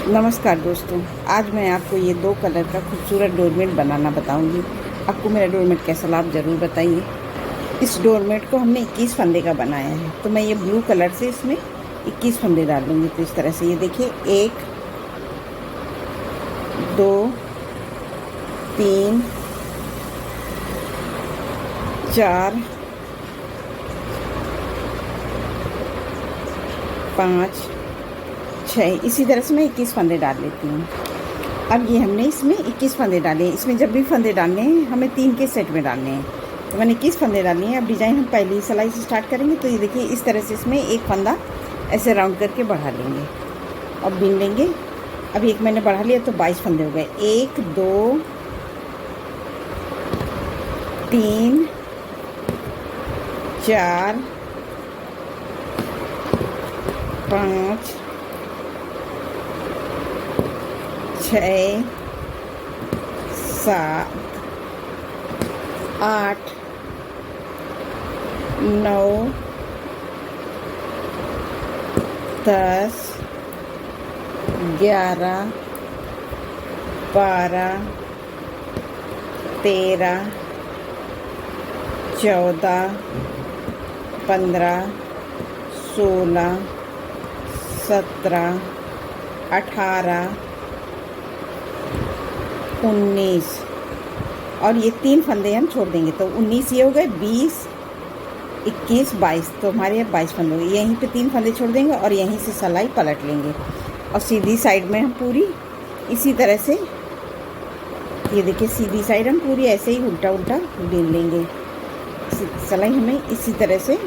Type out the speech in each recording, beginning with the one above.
नमस्कार दोस्तों, आज मैं आपको ये 2 कलर का खूबसूरत डोरमेट बनाना बताऊंगी। आपको मेरा डोरमेट कैसा लगा आप ज़रूर बताइए। इस डोरमेट को हमने 21 फंदे का बनाया है, तो मैं ये ब्लू कलर से इसमें 21 फंदे डाल दूँगी। तो इस तरह से ये देखिए 1 2 3 4 5 6 इसी तरह से मैं 21 फंदे डाल लेती हूँ। अब ये हमने इसमें 21 फंदे डाले हैं। इसमें जब भी फंदे डालने हैं हमें 3 के सेट में डालने हैं, तो मैंने 21 फंदे डाले हैं। अब डिज़ाइन हम पहली सिलाई से स्टार्ट करेंगे। तो ये देखिए इस तरह से इसमें एक फंदा ऐसे राउंड करके बढ़ा लेंगे और बीन लेंगे। अब एक मैंने बढ़ा लिया तो 22 फंदे हो गए। 1 2 3 4 5 6 7 8 9 10 11 12 13 14 15 16 17 18 19 और ये 3 फंदे हम छोड़ देंगे, तो 19 ये हो गए, 20 21 22, तो हमारे यहाँ 22 फंदे हो गए। यहीं पे 3 फंदे छोड़ देंगे और यहीं से सिलाई पलट लेंगे और सीधी साइड में हम पूरी इसी तरह से, ये देखिए सीधी साइड हम पूरी ऐसे ही उल्टा उल्टा बीन लेंगे। सिलाई हमें इसी तरह से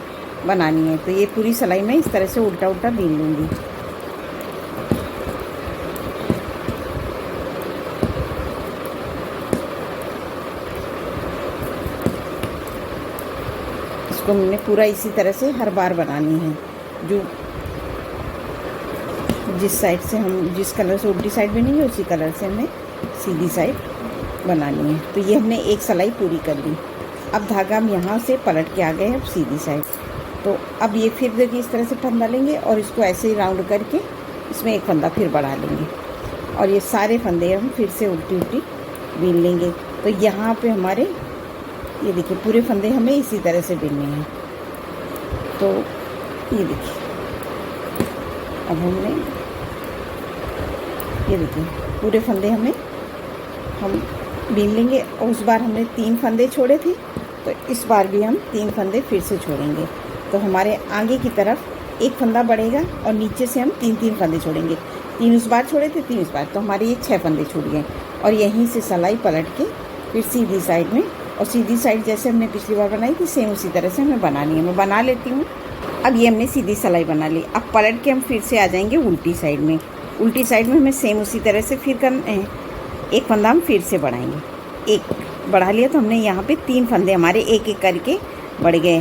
बनानी है, तो ये पूरी सिलाई में इस तरह से उल्टा उल्टा बीन लूँगी। इसको मैंने पूरा इसी तरह से हर बार बनानी है। जो जिस साइड से हम जिस कलर से उल्टी साइड बनेंगे उसी कलर से हमें सीधी साइड बनानी है। तो ये हमने एक सिलाई पूरी कर ली। अब धागा हम यहाँ से पलट के आ गए हैं अब सीधी साइड। तो अब ये फिर देखिए इस तरह से फंदा लेंगे और इसको ऐसे ही राउंड करके इसमें एक फंदा फिर बढ़ा लेंगे और ये सारे फंदे हम फिर से उल्टी उल्टी बीन लेंगे। तो यहाँ पे हमारे ये देखिए पूरे फंदे हमें इसी तरह से बीनने हैं। तो ये देखिए अब हमने ये देखिए पूरे फंदे हम बीन लेंगे और उस बार हमने 3 फंदे छोड़े थे, तो इस बार भी हम 3 फंदे फिर से छोड़ेंगे। तो हमारे आगे की तरफ एक फंदा बढ़ेगा और नीचे से हम 3 फंदे छोड़ेंगे। 3 उस बार छोड़े थे, 3 इस बार, तो हमारे ये 6 फंदे छूट गए और यहीं से सिलाई पलट के फिर सीधी साइड में, और सीधी साइड जैसे हमने पिछली बार बनाई थी सेम उसी तरह से हमें बनानी है। मैं बना लेती हूँ। अब ये हमने सीधी सिलाई बना ली। अब पलट के हम फिर से आ जाएंगे उल्टी साइड में। उल्टी साइड में हमें सेम उसी तरह से फिर करना है। एक फंदा हम फिर से बढ़ाएंगे। एक बढ़ा लिया तो हमने यहाँ पे 3 फंदे हमारे एक एक करके बढ़ गए।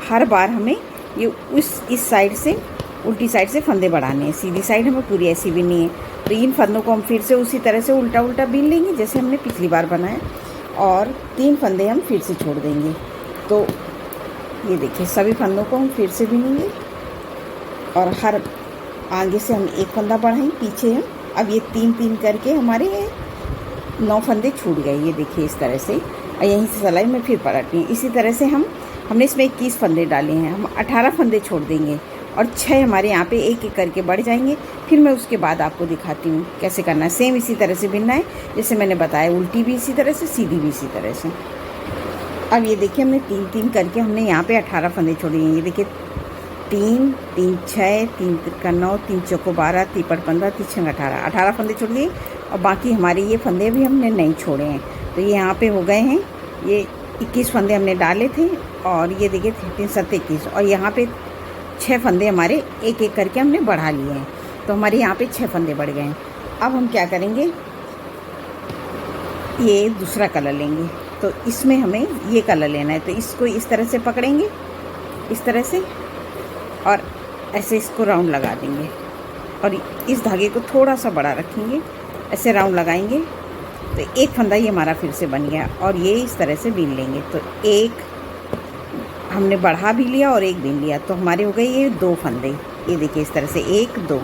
हर बार हमें ये इस साइड से उल्टी साइड से फंदे बढ़ाने हैं। सीधी साइड हमें पूरी ऐसी बीननी है। तो इन फंदों को हम फिर से उसी तरह से उल्टा उल्टा बीन लेंगे जैसे हमने पिछली बार बनाया और 3 फंदे हम फिर से छोड़ देंगे। तो ये देखिए सभी फंदों को हम फिर से बीनेंगे और हर आगे से हम एक फंदा बढ़ाएं, पीछे हम अब ये 3 करके हमारे 9 फंदे छूट गए। ये देखिए इस तरह से, और यहीं से सिलाई में फिर पलटनी है। इसी तरह से हमने इसमें 21 फंदे डाले हैं, हम 18 फंदे छोड़ देंगे और 6 हमारे यहाँ पे एक एक करके बढ़ जाएंगे। फिर मैं उसके बाद आपको दिखाती हूँ कैसे करना है। सेम इसी तरह से बिनना है जैसे मैंने बताया, उल्टी भी इसी तरह से, सीधी भी इसी तरह से। अब ये देखिए हमने 3 करके हमने यहाँ पे 18 फंदे छोड़े हैं। ये देखिए 3 3 6 3 का 9 3 चौको 12 3 पर 15 3 6 18 फंदे छोड़ दिए और बाकी हमारे ये फंदे भी हमने नहीं छोड़े हैं। तो ये यहाँ पे हो गए हैं, ये 21 फंदे हमने डाले थे और ये देखिए 3 7 21 और यहाँ पे 6 फंदे हमारे एक एक करके हमने बढ़ा लिए हैं। तो हमारे यहाँ पे 6 फंदे बढ़ गए हैं। अब हम क्या करेंगे, ये दूसरा कलर लेंगे। तो इसमें हमें ये कलर लेना है, तो इसको इस तरह से पकड़ेंगे, इस तरह से, और ऐसे इसको राउंड लगा देंगे और इस धागे को थोड़ा सा बड़ा रखेंगे, ऐसे राउंड लगाएंगे। तो एक फंदा ये हमारा फिर से बन गया और ये इस तरह से बीन लेंगे। तो एक हमने बढ़ा भी लिया और एक बीन लिया, तो हमारे हो गए ये 2 फंदे। ये देखिए इस तरह से 1 2,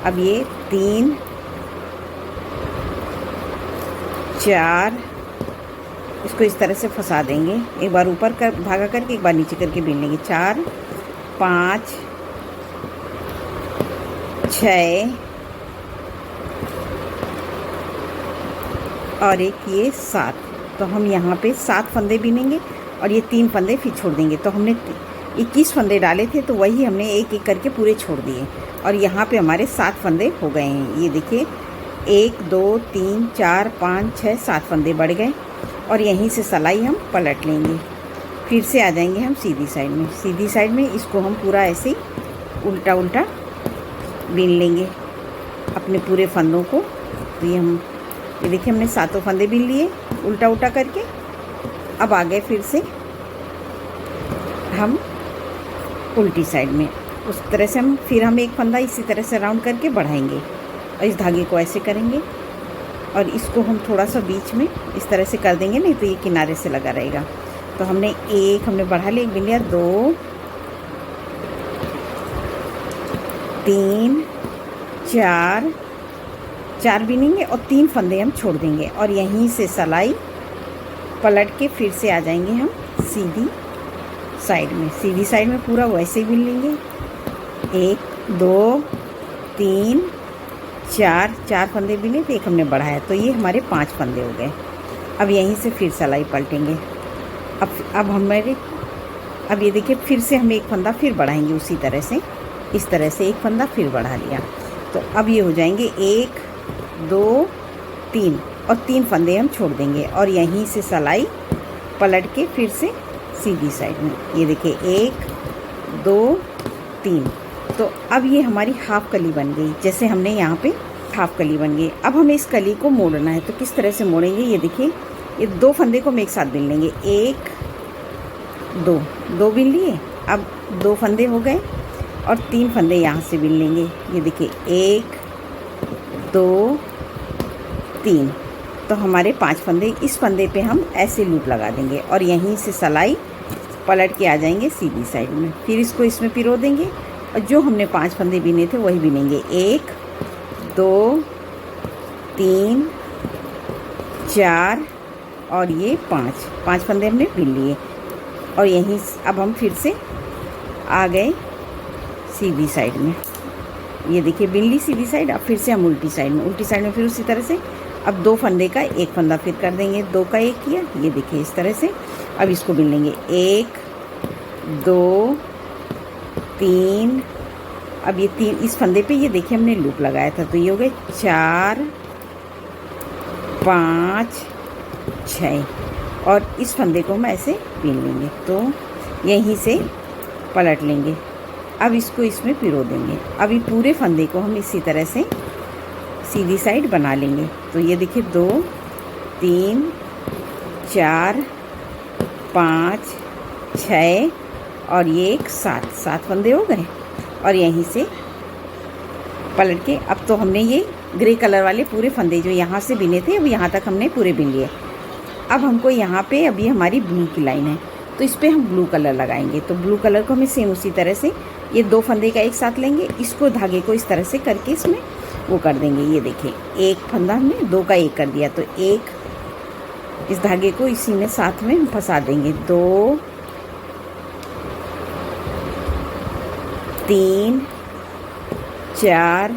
अब ये 3 4, इसको इस तरह से फंसा देंगे, एक बार ऊपर कर धागा करके एक बार नीचे करके बीन लेंगे। 4 5 6 और एक ये 7। तो हम यहाँ पे 7 फंदे बीनेंगे और ये 3 फंदे फिर छोड़ देंगे। तो हमने 21 फंदे डाले थे, तो वही हमने एक एक करके पूरे छोड़ दिए और यहाँ पे हमारे 7 फंदे हो गए हैं। ये देखिए 1 2 3 4 5 6 7 फंदे बढ़ गए और यहीं से सिलाई हम पलट लेंगे। फिर से आ जाएंगे हम सीधी साइड में। सीधी साइड में इसको हम पूरा ऐसे ही उल्टा उल्टा बीन लेंगे अपने पूरे फंदों को। तो ये देखिए हमने 7 फंदे बीन लिए उल्टा उल्टा करके। अब आ गए फिर से हम उल्टी साइड में, उस तरह से हम एक फंदा इसी तरह से राउंड करके बढ़ाएंगे और इस धागे को ऐसे करेंगे और इसको हम थोड़ा सा बीच में इस तरह से कर देंगे, नहीं तो ये किनारे से लगा रहेगा। तो हमने बढ़ा लिया, एक बीन लिया, 2 3 4 बीनेंगे और 3 फंदे हम छोड़ देंगे और यहीं से सिलाई पलट के फिर से आ जाएंगे हम सीधी साइड में। सीधी साइड में पूरा वैसे ही बीन लेंगे। 1 2 3 4 फंदे बीने, तो एक हमने बढ़ाया, तो ये हमारे 5 फंदे हो गए। अब यहीं से फिर सिलाई पलटेंगे। अब ये देखिए फिर से हम एक फंदा फिर बढ़ाएंगे उसी तरह से, इस तरह से एक फंदा फिर बढ़ा लिया। तो अब ये हो जाएंगे 1 2 3 और 3 फंदे हम छोड़ देंगे और यहीं से सिलाई पलट के फिर से सीधी साइड में। ये देखिए 1 2 3। तो अब ये हमारी हाफ कली बन गई, जैसे हमने यहाँ पे हाफ कली बन गई। अब हमें इस कली को मोड़ना है, तो किस तरह से मोड़ेंगे, ये देखिए ये 2 फंदे को हम एक साथ बीन लेंगे। 1 2 बीन लिए, अब 2 फंदे हो गए और 3 फंदे यहाँ से बीन लेंगे। ये देखिए 1 2 3। तो हमारे 5 फंदे, इस फंदे पे हम ऐसे लूप लगा देंगे और यहीं से सिलाई पलट के आ जाएंगे सीधी साइड में। फिर इसको इसमें पिरो देंगे और जो हमने 5 फंदे बीने थे वही बीनेंगे। 1 2 3 4 और ये 5 फंदे हमने बीन लिए और यहीं अब हम फिर से आ गए सीधी साइड में। ये देखिए बीन ली सीधी साइड। अब फिर से हम उल्टी साइड में फिर उसी तरह से अब 2 फंदे का एक फंदा फिर कर देंगे, 2 का एक किया, ये देखिए इस तरह से। अब इसको बीन लेंगे 1 2 3। अब ये 3 इस फंदे पे ये देखिए हमने लूप लगाया था, तो ये हो गए 4 5 6 और इस फंदे को हम ऐसे बीन लेंगे। तो यहीं से पलट लेंगे। अब इसको इसमें पिरो देंगे। अब ये पूरे फंदे को हम इसी तरह से सीधी साइड बना लेंगे। तो ये देखिए 2 3 4 5 6 और ये एक 7 फंदे हो गए और यहीं से पलट के अब तो हमने ये ग्रे कलर वाले पूरे फंदे जो यहाँ से बिने थे अब यहाँ तक हमने पूरे बिन लिए। अब हमको यहाँ पे अभी हमारी ब्लू की लाइन है, तो इस पर हम ब्लू कलर लगाएंगे। तो ब्लू कलर को हमें सेम उसी तरह से ये 2 फंदे का एक साथ लेंगे, इसको धागे को इस तरह से करके इसमें वो कर देंगे। ये देखिए एक फंदा हमने 2 का एक कर दिया, तो एक इस धागे को इसी में साथ में फंसा देंगे। 2 3 4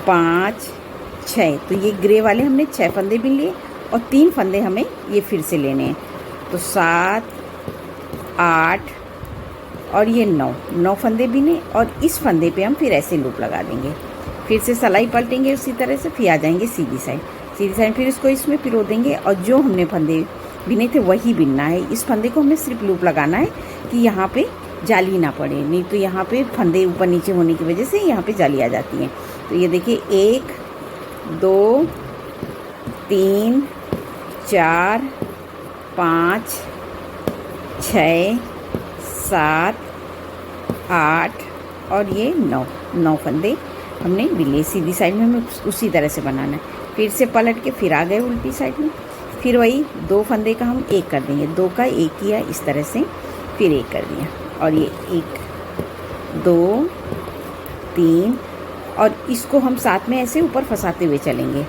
5 6। तो ये ग्रे वाले हमने 6 फंदे बिन लिए और 3 फंदे हमें ये फिर से लेने हैं। तो 7 8 और ये 9 फंदे बिने और इस फंदे पे हम फिर ऐसे लूप लगा देंगे। फिर से सिलाई पलटेंगे उसी तरह से, फिर आ जाएंगे सीधी साइड। फिर इसको इसमें पिरो देंगे और जो हमने फंदे बिने थे वही बिनना है। इस फंदे को हमें सिर्फ लूप लगाना है कि यहाँ पे जाली ना पड़े, नहीं तो यहाँ पे फंदे ऊपर नीचे होने की वजह से यहाँ पे जाली आ जाती है। तो ये देखिए 1 2 3 4 5 6 7 8 और ये 9 फंदे हमने बिले। सीधी साइड में हमें उसी तरह से बनाना है। फिर से पलट के फिर आ गए उल्टी साइड में, फिर वही 2 फंदे का हम एक कर देंगे। 2 का एक किया इस तरह से, फिर एक कर दिया और ये 1 2 3 और इसको हम साथ में ऐसे ऊपर फंसाते हुए चलेंगे।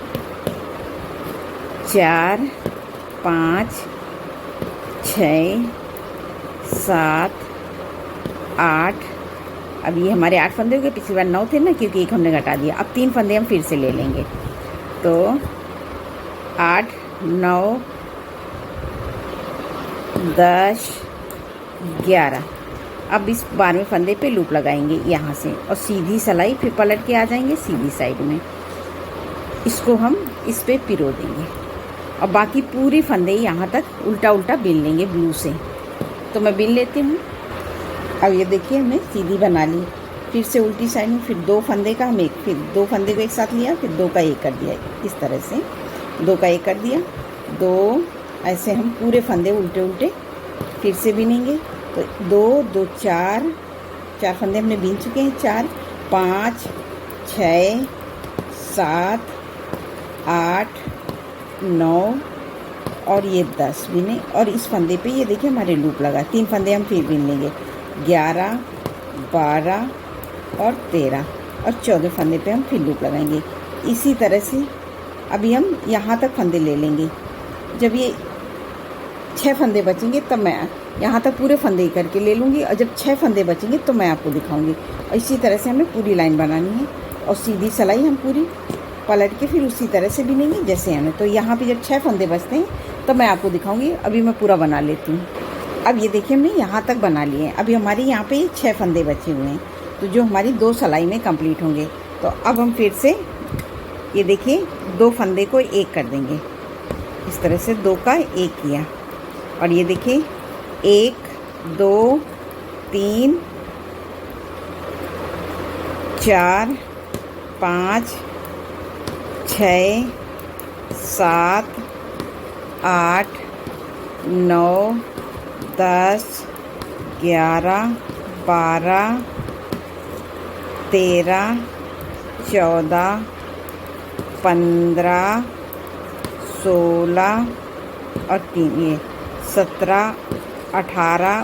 4 5 6 7 8। अब ये हमारे 8 फंदे हो गए, पिछली बार 9 थे ना, क्योंकि एक हमने घटा दिया। अब 3 फंदे हम फिर से ले लेंगे, तो 8 9 10 11। अब इस 12वें फंदे पे लूप लगाएंगे यहाँ से और सीधी सिलाई, फिर पलट के आ जाएंगे सीधी साइड में। इसको हम इस पे पिरो देंगे और बाकी पूरी फंदे यहाँ तक उल्टा उल्टा बिन लेंगे ब्लू से। तो मैं बिन लेती हूँ। अब ये देखिए हमने सीधी बना ली, फिर से उल्टी साइड में, फिर 2 फंदे का हम फिर 2 फंदे को एक साथ लिया, फिर 2 का 1 कर दिया। इस तरह से 2 का 1 कर दिया, 2 ऐसे हम पूरे फंदे उल्टे उल्टे फिर से बिनेंगे। तो 2 2 4 फंदे हमने बीन चुके हैं। 4 5 6 7 8 9 और ये 10 बिने। और इस फंदे पे ये देखिए हमारे लूप लगा। 3 फंदे हम फिर बिन लेंगे, 11 12 और 13 और 14 फंदे पे हम फिर लूप लगाएंगे। इसी तरह से अभी हम यहाँ तक फंदे ले लेंगे। जब ये 6 फंदे बचेंगे तब मैं यहाँ तक पूरे फंदे ही करके ले लूँगी, और जब 6 फंदे बचेंगे तो मैं आपको दिखाऊंगी। और इसी तरह से हमें पूरी लाइन बनानी है और सीधी सिलाई हम पूरी पलट के फिर उसी तरह से बिनेंगे जैसे हमें। तो यहाँ पे जब 6 फंदे बचते हैं तो मैं आपको दिखाऊंगी। अभी मैं पूरा बना लेती हूँ। अब ये देखिए हमने यहाँ तक बना लिए हैं। अभी हमारे यहाँ पे 6 फंदे बचे हुए हैं, तो जो हमारी 2 सिलाई में कंप्लीट होंगे। तो अब हम फिर से ये देखिए 2 फंदे को 1 कर देंगे। इस तरह से 2 का 1 किया और ये देखिए 1 2 3 4 5 6 7 8 9 10 11 12 13 14 15 16 और 3 ये 17 18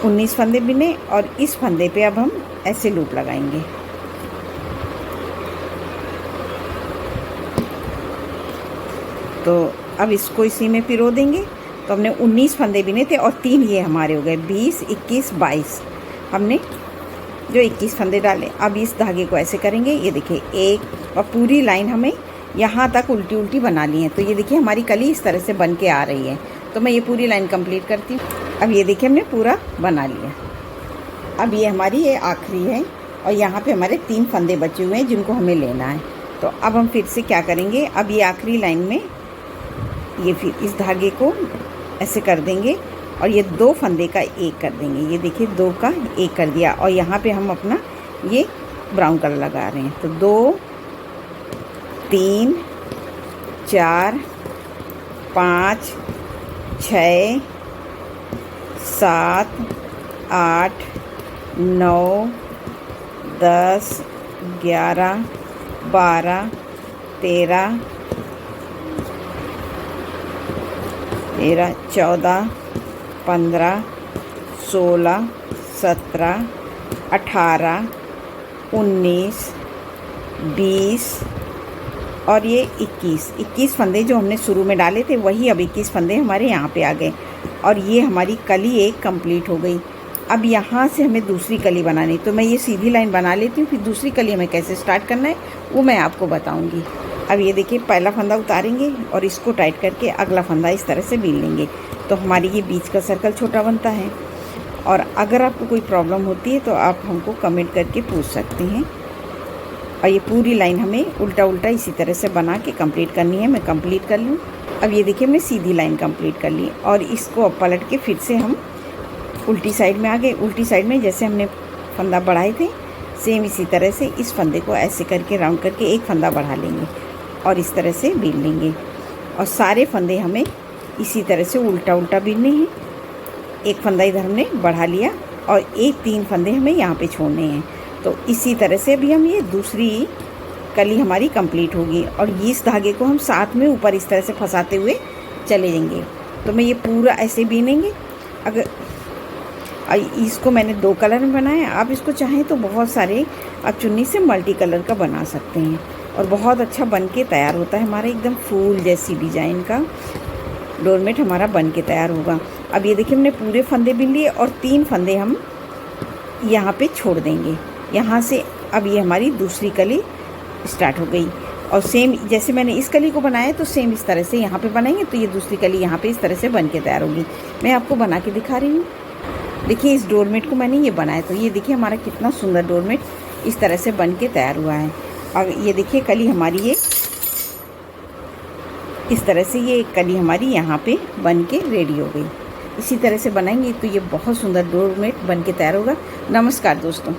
19 फंदे बिने। और इस फंदे पे अब हम ऐसे लूप लगाएंगे। तो अब इसको इसी में पिरो देंगे। तो हमने 19 फंदे बिने थे और 3 ये हमारे हो गए 20 21 22। हमने जो 21 फंदे डाले, अब इस धागे को ऐसे करेंगे। ये देखिए एक और पूरी लाइन हमें यहाँ तक उल्टी उल्टी बना ली है। तो ये देखिए हमारी कली इस तरह से बन के आ रही है। तो मैं ये पूरी लाइन कंप्लीट करती हूँ। अब ये देखिए हमने पूरा बना लिया। अब ये हमारी ये आखिरी है और यहाँ पे हमारे 3 फंदे बचे हुए हैं जिनको हमें लेना है। तो अब हम फिर से क्या करेंगे, अब ये आखिरी लाइन में ये फिर इस धागे को ऐसे कर देंगे और ये 2 फंदे का 1 कर देंगे। ये देखिए 2 का 1 कर दिया और यहाँ पे हम अपना ये ब्राउन कलर लगा रहे हैं। तो 2 3 4 5 6 7 8 9 10 11 12 13 14 15 16 17 18 19 20 और ये 21 फंदे जो हमने शुरू में डाले थे वही अब 21 फंदे हमारे यहाँ पे आ गए और ये हमारी कली एक कंप्लीट हो गई। अब यहाँ से हमें दूसरी कली बनानी, तो मैं ये सीधी लाइन बना लेती हूँ, फिर दूसरी कली हमें कैसे स्टार्ट करना है वो मैं आपको बताऊँगी। अब ये देखिए पहला फंदा उतारेंगे और इसको टाइट करके अगला फंदा इस तरह से बीन लेंगे। तो हमारी ये बीच का सर्कल छोटा बनता है। और अगर आपको कोई प्रॉब्लम होती है तो आप हमको कमेंट करके पूछ सकते हैं। और ये पूरी लाइन हमें उल्टा उल्टा इसी तरह से बना के कंप्लीट करनी है। मैं कंप्लीट कर लूँ। अब ये देखिए हमने सीधी लाइन कंप्लीट कर ली और इसको अब पलट के फिर से हम उल्टी साइड में आ गए। उल्टी साइड में जैसे हमने फंदा बढ़ाए थे सेम इसी तरह से इस फंदे को ऐसे करके राउंड करके एक फंदा बढ़ा लेंगे और इस तरह से बीन लेंगे। और सारे फंदे हमें इसी तरह से उल्टा उल्टा बीनने हैं। एक फंदा इधर हमने बढ़ा लिया और 3 फंदे हमें यहाँ पे छोड़ने हैं। तो इसी तरह से भी हम ये दूसरी कली हमारी कंप्लीट होगी और इस धागे को हम साथ में ऊपर इस तरह से फंसाते हुए चले जाएंगे। तो मैं ये पूरा ऐसे बीनेंगे। अगर इसको मैंने 2 कलर में बनाया, आप इसको चाहें तो बहुत सारे आप चुन्नी से मल्टी कलर का बना सकते हैं। और बहुत अच्छा बन के तैयार होता है हमारा, एकदम फूल जैसी डिज़ाइन का डोरमेट हमारा बन के तैयार होगा। अब ये देखिए हमने पूरे फंदे बिन लिए और 3 फंदे हम यहाँ पे छोड़ देंगे। यहाँ से अब ये हमारी दूसरी कली स्टार्ट हो गई और सेम जैसे मैंने इस कली को बनाया तो सेम इस तरह से यहाँ पे बनाएंगे तो ये दूसरी कली यहाँ पे इस तरह से बन के तैयार होगी। मैं आपको बना के दिखा रही हूँ। देखिए इस डोरमेट को मैंने ये बनाया तो ये देखिए हमारा कितना सुंदर डोरमेट इस तरह से बन के तैयार हुआ है। और ये देखिए कली हमारी ये इस तरह से ये कली हमारी यहाँ पे बन के रेडी हो गई। इसी तरह से बनाएंगे तो ये बहुत सुंदर डोरमेट बन के तैयार होगा। नमस्कार दोस्तों।